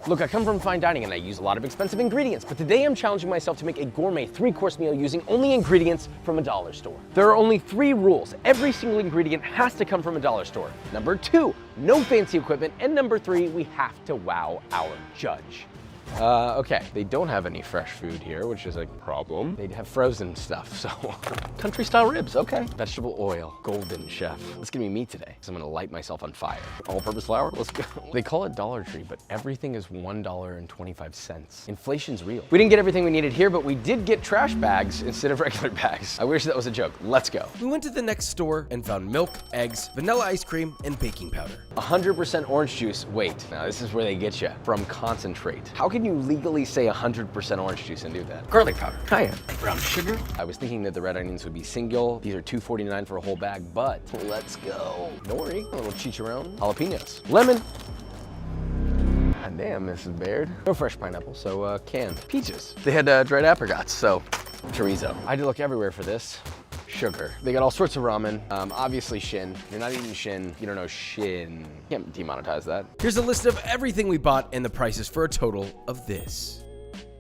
Look, I come from fine dining and I use a lot of expensive ingredients, but today I'm challenging myself to make a gourmet 3-course meal using only ingredients from a dollar store. There are only 3 rules. Every single ingredient has to come from a dollar store. Number 2, no fancy equipment. And number 3, we have to wow our judge. Okay, they don't have any fresh food here, which is a problem. They have frozen stuff, so country style ribs, okay. Vegetable oil, golden chef. It's gonna be me today, so I'm gonna light myself on fire. All-purpose flour, let's go. They call it Dollar Tree, but everything is $1.25. Inflation's real. We didn't get everything we needed here, but we did get trash bags instead of regular bags. I wish that was a joke. Let's go. We went to the next store and found milk, eggs, vanilla ice cream, and baking powder. 100% orange juice. Wait, now this is where they get you. From concentrate. How can you legally say 100% orange juice and do that? Garlic powder. Cayenne. Brown sugar. I was thinking that the red onions would be single. These are $2.49 for a whole bag, but let's go. Nori, a little chicharron, jalapenos, lemon. God damn, Mrs. Baird. No fresh pineapple, so canned. Peaches. They had dried apricots, so chorizo. I had to look everywhere for this. Sugar. They got all sorts of ramen. Obviously Shin. You're not eating Shin, you don't know Shin. Can't demonetize that. Here's a list of everything we bought and the prices for a total of this.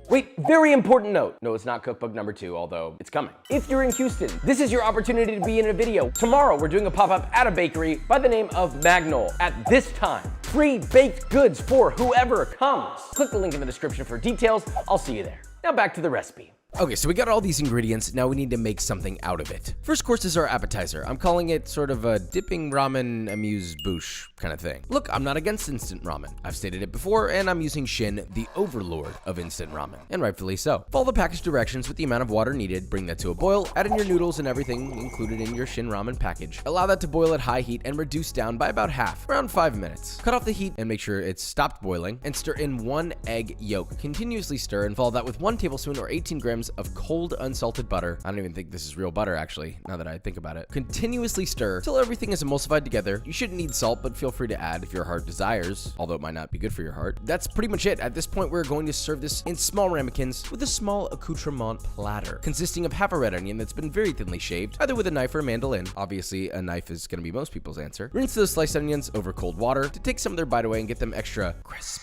Wait, very important note. No, it's not cookbook number 2, although it's coming. If you're in Houston, this is your opportunity to be in a video. Tomorrow, we're doing a pop-up at a bakery by the name of Magnol. At this time, free baked goods for whoever comes. Click the link in the description for details. I'll see you there. Now back to the recipe. Okay, so we got all these ingredients, now we need to make something out of it. First course is our appetizer. I'm calling it sort of a dipping ramen amuse-bouche kind of thing. Look, I'm not against instant ramen. I've stated it before, and I'm using Shin, the overlord of instant ramen, and rightfully so. Follow the package directions with the amount of water needed, bring that to a boil, add in your noodles and everything included in your Shin ramen package. Allow that to boil at high heat and reduce down by about half, around 5 minutes. Cut off the heat and make sure it's stopped boiling, and stir in 1 egg yolk. Continuously stir and follow that with 1 tablespoon or 18 grams of cold unsalted butter. I don't even think this is real butter, actually, now that I think about it. Continuously stir till everything is emulsified together. You shouldn't need salt, but feel free to add if your heart desires, although it might not be good for your heart. That's pretty much it. At this point, we're going to serve this in small ramekins with a small accoutrement platter, consisting of half a red onion that's been very thinly shaved, either with a knife or a mandolin. Obviously, a knife is going to be most people's answer. Rinse those sliced onions over cold water to take some of their bite away and get them extra crisp.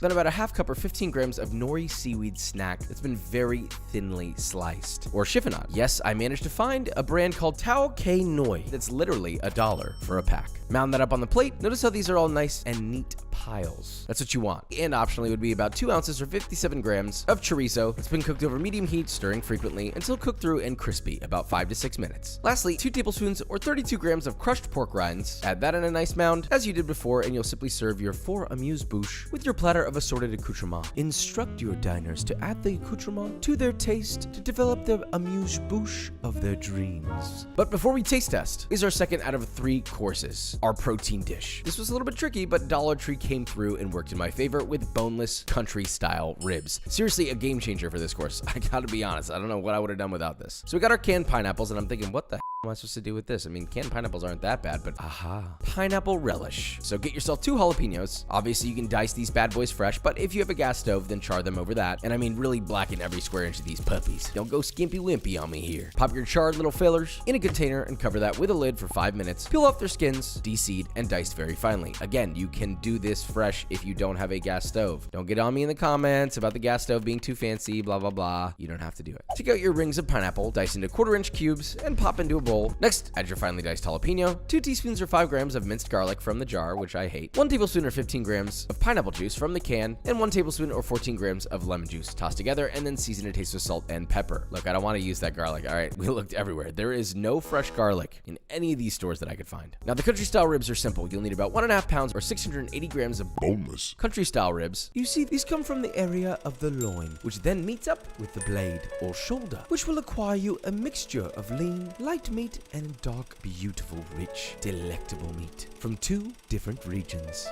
Then about a half cup or 15 grams of nori seaweed snack that's been very thinly sliced, or chiffonade. Yes, I managed to find a brand called Tao Kei Noi that's literally $1 for a pack. Mound that up on the plate. Notice how these are all nice and neat piles. That's what you want. And optionally would be about 2 ounces or 57 grams of chorizo that's been cooked over medium heat, stirring frequently until cooked through and crispy, about 5 to 6 minutes. Lastly, 2 tablespoons or 32 grams of crushed pork rinds. Add that in a nice mound, as you did before, and you'll simply serve your 4 amuse-bouche with your platter of assorted accoutrements. Instruct your diners to add the accoutrement to their taste to develop the amuse-bouche of their dreams. But before we taste test, is our second out of 3 courses, our protein dish. This was a little bit tricky, but Dollar Tree came through and worked in my favor with boneless country-style ribs. Seriously, a game changer for this course. I gotta be honest, I don't know what I would have done without this. So we got our canned pineapples, and I'm thinking, what the am I supposed to do with this? I mean, canned pineapples aren't that bad, but aha. Pineapple relish. So get yourself 2 jalapenos. Obviously, you can dice these bad boys fresh, but if you have a gas stove, then char them over that. And I mean, really blacken every square inch of these puppies. Don't go skimpy-wimpy on me here. Pop your charred little fillers in a container and cover that with a lid for 5 minutes. Peel off their skins, deseed, and dice very finely. Again, you can do this fresh if you don't have a gas stove. Don't get on me in the comments about the gas stove being too fancy, blah, blah, blah. You don't have to do it. Take out your rings of pineapple, dice into 1/4-inch cubes, and pop into a bowl. Next, add your finely diced jalapeno, 2 teaspoons or 5 grams of minced garlic from the jar, which I hate, 1 tablespoon or 15 grams of pineapple juice from the can, and 1 tablespoon or 14 grams of lemon juice. Toss together and then season to taste with salt and pepper. Look, I don't want to use that garlic. All right, we looked everywhere. There is no fresh garlic in any of these stores that I could find. Now, the country style ribs are simple. You'll need about 1.5 pounds or 680 grams of boneless country style ribs. You see, these come from the area of the loin, which then meets up with the blade or shoulder, which will acquire you a mixture of lean, light meat and dark, beautiful, rich, delectable meat from 2 different regions.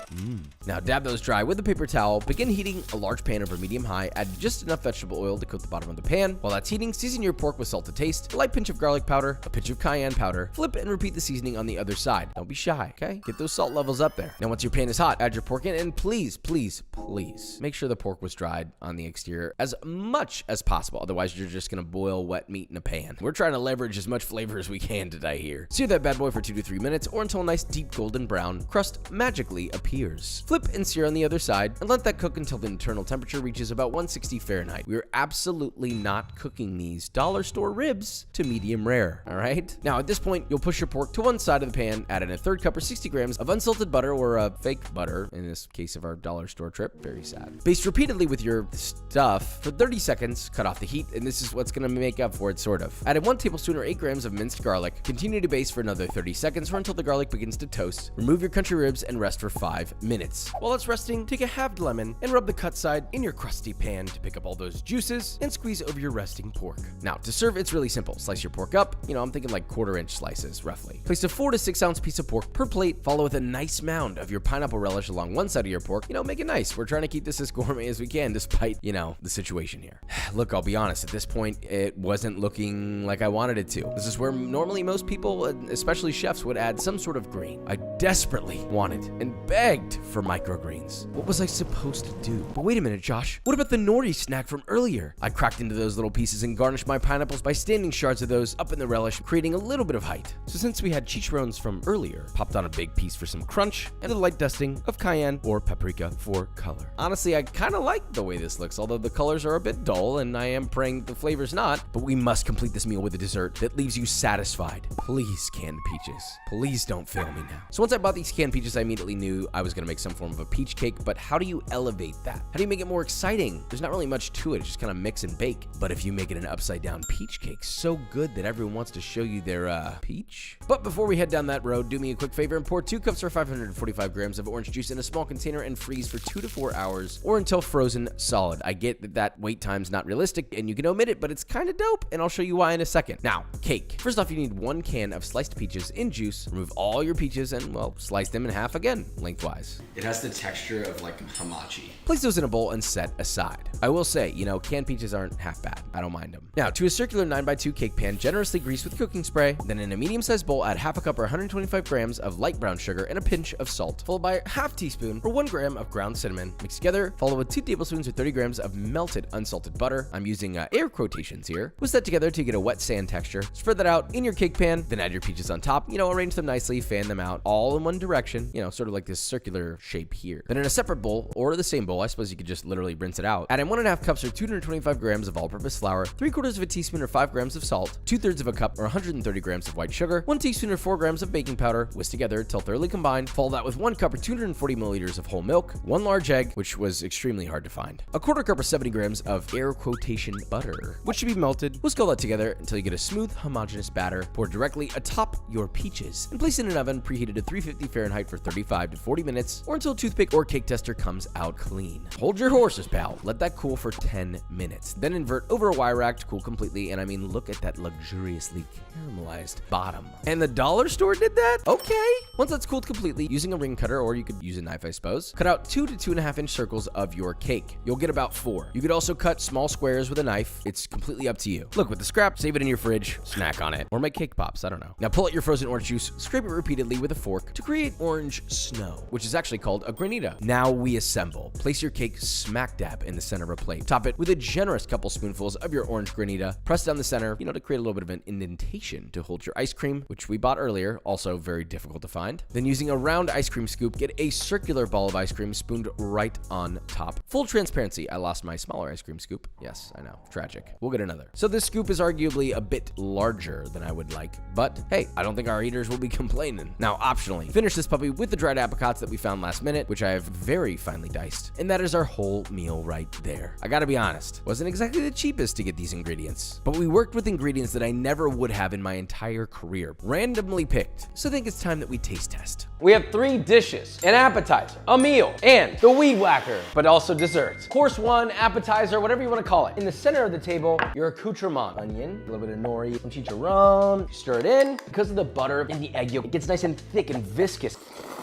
Now dab those dry with a paper towel. Begin heating a large pan over medium-high. Add just enough vegetable oil to coat the bottom of the pan. While that's heating, season your pork with salt to taste, a light pinch of garlic powder, a pinch of cayenne powder. Flip and repeat the seasoning on the other side. Don't be shy, okay? Get those salt levels up there. Now once your pan is hot, add your pork in, and please, please, please make sure the pork was dried on the exterior as much as possible. Otherwise, you're just gonna boil wet meat in a pan. We're trying to leverage as much flavor as we heavy-handed, I hear. Sear that bad boy for 2 to 3 minutes or until a nice deep golden brown crust magically appears. Flip and sear on the other side and let that cook until the internal temperature reaches about 160 Fahrenheit. We are absolutely not cooking these dollar store ribs to medium rare, all right? Now, at this point, you'll push your pork to one side of the pan, add in a 1/3 cup or 60 grams of unsalted butter or fake butter, in this case of our dollar store trip, very sad. Baste repeatedly with your stuff for 30 seconds, cut off the heat, and this is what's gonna make up for it, sort of. Add in 1 tablespoon or 8 grams of minced garlic. Continue to baste for another 30 seconds or until the garlic begins to toast. Remove your country ribs and rest for 5 minutes. While it's resting, take a halved lemon and rub the cut side in your crusty pan to pick up all those juices and squeeze over your resting pork. Now, to serve, it's really simple. Slice your pork up, I'm thinking like 1/4-inch slices, roughly. Place a 4 to 6 ounce piece of pork per plate, follow with a nice mound of your pineapple relish along one side of your pork. Make it nice. We're trying to keep this as gourmet as we can, despite, the situation here. Look, I'll be honest, at this point, it wasn't looking like I wanted it to. This is where normally most people, especially chefs, would add some sort of green. I desperately wanted and begged for microgreens. What was I supposed to do? But wait a minute, Josh. What about the nori snack from earlier? I cracked into those little pieces and garnished my pineapples by standing shards of those up in the relish, creating a little bit of height. So since we had chicharrones from earlier, popped on a big piece for some crunch and a light dusting of cayenne or paprika for color. Honestly, I kind of like the way this looks, although the colors are a bit dull and I am praying the flavor's not, but we must complete this meal with a dessert that leaves you satisfied. Please, canned peaches. Please don't fail me now. So once I bought these canned peaches, I immediately knew I was gonna make some form of a peach cake, but how do you elevate that? How do you make it more exciting? There's not really much to it, it's just kind of mix and bake. But if you make it an upside down peach cake, so good that everyone wants to show you their, peach. But before we head down that road, do me a quick favor and pour 2 cups or 545 grams of orange juice in a small container and freeze for 2 to 4 hours or until frozen solid. I get that wait time's not realistic and you can omit it, but it's kind of dope, and I'll show you why in a second. Now, cake. First off, you need 1 can of sliced peaches in juice. Remove all your peaches and, slice them in half again, lengthwise. It has the texture of like hamachi. Place those in a bowl and set aside. I will say, canned peaches aren't half bad. I don't mind them. Now, to a circular 9x2 cake pan, generously grease with cooking spray. Then in a medium-sized bowl, add half a cup or 125 grams of light brown sugar and a pinch of salt, followed by a half teaspoon or 1 gram of ground cinnamon. Mix together, follow with 2 tablespoons or 30 grams of melted unsalted butter. I'm using air quotations here. Whisk that together to get a wet sand texture. Spread that out in your cake pan, then add your peaches on top. Arrange them nicely, fan them out all in one direction, sort of like this circular shape here. Then in a separate bowl, or the same bowl, I suppose you could just literally rinse it out, add in 1.5 cups or 225 grams of all-purpose flour, 3/4 of a teaspoon or 5 grams of salt, 2/3 of a cup or 130 grams of white sugar, 1 teaspoon or 4 grams of baking powder. Whisk together till thoroughly combined. Follow that with 1 cup or 240 milliliters of whole milk, 1 large egg, which was extremely hard to find, a 1/4 cup or 70 grams of air quotation butter, which should be melted. Whisk all that together until you get a smooth, homogeneous batter. Pour directly atop your peaches and place in an oven preheated to 350 Fahrenheit for 35 to 40 minutes or until a toothpick or cake tester comes out clean. Hold your horses, pal. Let that cool for 10 minutes. Then invert over a wire rack to cool completely, and I mean, look at that luxuriously caramelized bottom. And the dollar store did that? Okay. Once that's cooled completely, using a ring cutter, or you could use a knife, I suppose, cut out 2 to 2.5 inch circles of your cake. You'll get about 4. You could also cut small squares with a knife. It's completely up to you. Look, with the scrap, save it in your fridge, snack on it, or make cake pops, I don't know. Now pull out your frozen orange juice, scrape it repeatedly with a fork to create orange snow, which is actually called a granita. Now we assemble. Place your cake smack dab in the center of a plate. Top it with a generous couple spoonfuls of your orange granita. Press down the center, to create a little bit of an indentation to hold your ice cream, which we bought earlier, also very difficult to find. Then using a round ice cream scoop, get a circular ball of ice cream spooned right on top. Full transparency, I lost my smaller ice cream scoop. Yes, I know, tragic. We'll get another. So this scoop is arguably a bit larger than I would like, but hey, I don't think our eaters will be complaining. Now, optionally, finish this puppy with the dried apricots that we found last minute, which I have very finely diced. And that is our whole meal right there. I gotta be honest, wasn't exactly the cheapest to get these ingredients, but we worked with ingredients that I never would have in my entire career, randomly picked. So I think it's time that we taste test. We have 3 dishes, an appetizer, a meal, and the weed whacker, but also desserts. Course 1, appetizer, whatever you want to call it. In the center of the table, your accoutrement. Onion, a little bit of nori, some chicharron. You stir it in. Because of the butter and the egg yolk, it gets nice and thick and viscous.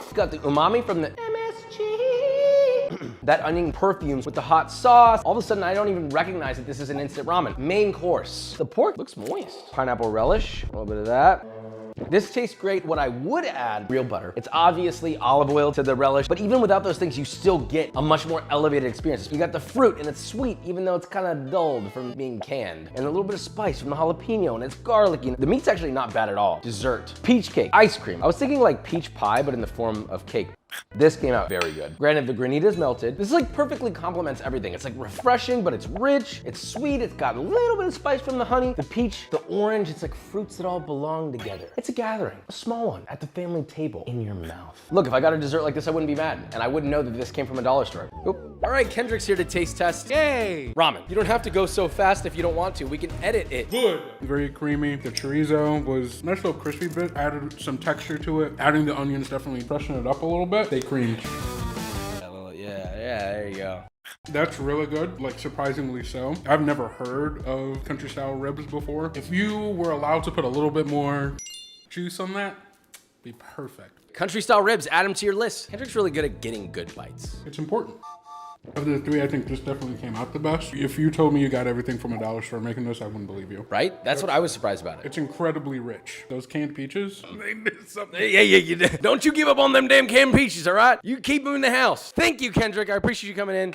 You got the umami from the MSG. That onion perfumes with the hot sauce. All of a sudden, I don't even recognize that this is an instant ramen. Main course. The pork looks moist. Pineapple relish, a little bit of that. This tastes great. What I would add, real butter. It's obviously olive oil to the relish, but even without those things, you still get a much more elevated experience. You got the fruit and it's sweet, even though it's kind of dulled from being canned. And a little bit of spice from the jalapeno and it's garlicky. The meat's actually not bad at all. Dessert, peach cake, ice cream. I was thinking like peach pie, but in the form of cake. This came out very good. Granted, the granita's melted. This like perfectly complements everything. It's like refreshing, but it's rich, it's sweet, it's got a little bit of spice from the honey, the peach, the orange, it's like fruits that all belong together. It's a gathering, a small one, at the family table, in your mouth. Look, if I got a dessert like this, I wouldn't be mad, and I wouldn't know that this came from a dollar store. Oop. All right, Kendrick's here to taste test. Yay! Ramen. You don't have to go so fast if you don't want to. We can edit it. Good. Very creamy. The chorizo was nice little crispy bit. Added some texture to it. Adding the onions definitely freshened it up a little bit. They creamed. Yeah, there you go. That's really good, like surprisingly so. I've never heard of country style ribs before. If you were allowed to put a little bit more juice on that, it'd be perfect. Country style ribs, add them to your list. Kendrick's really good at getting good bites. It's important. Of the three, I think this definitely came out the best. If you told me you got everything from a dollar store making this, I wouldn't believe you. Right? That's what I was surprised about it. It's incredibly rich. Those canned peaches, they did something. Yeah. Don't you give up on them damn canned peaches, all right? You keep them in the house. Thank you, Kendrick. I appreciate you coming in.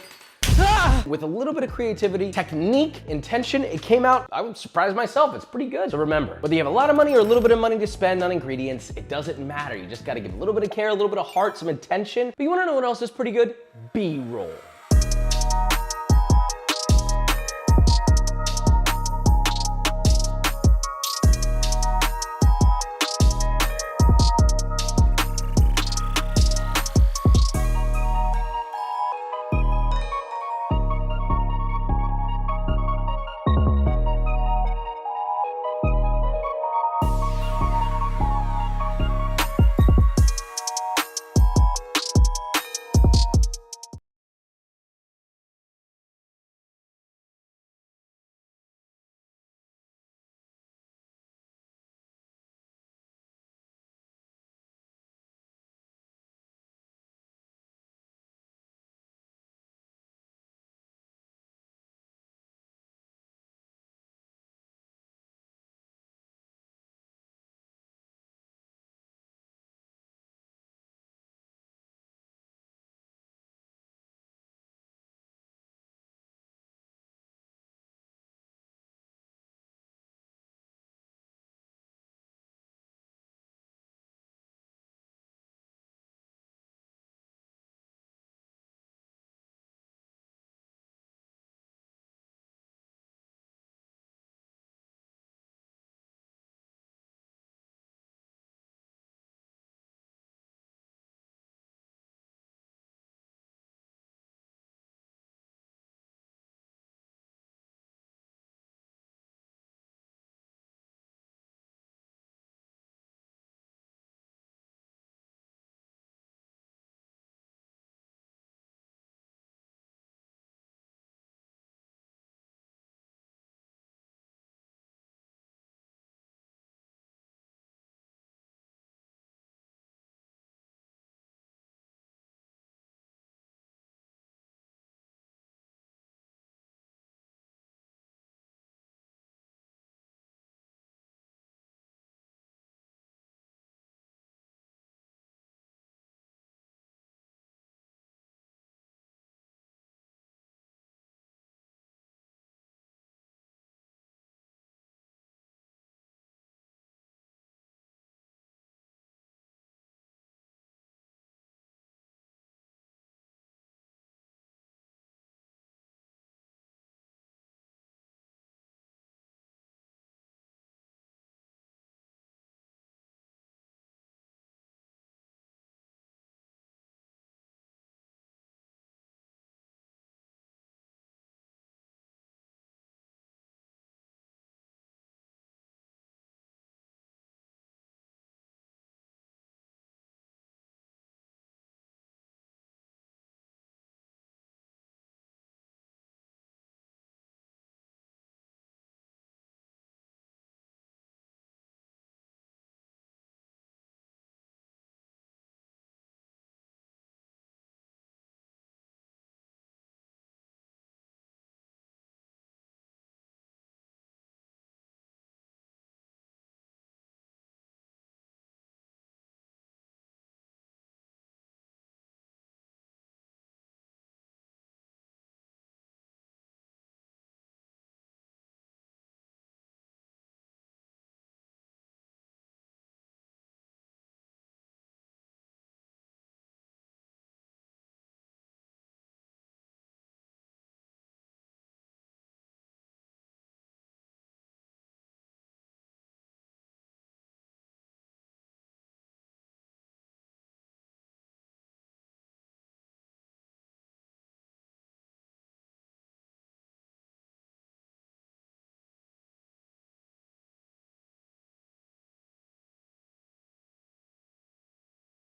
With a little bit of creativity, technique, intention, it came out, I would surprise myself, it's pretty good. So remember, whether you have a lot of money or a little bit of money to spend on ingredients, it doesn't matter. You just gotta give a little bit of care, a little bit of heart, some intention. But you wanna know what else is pretty good? B-roll.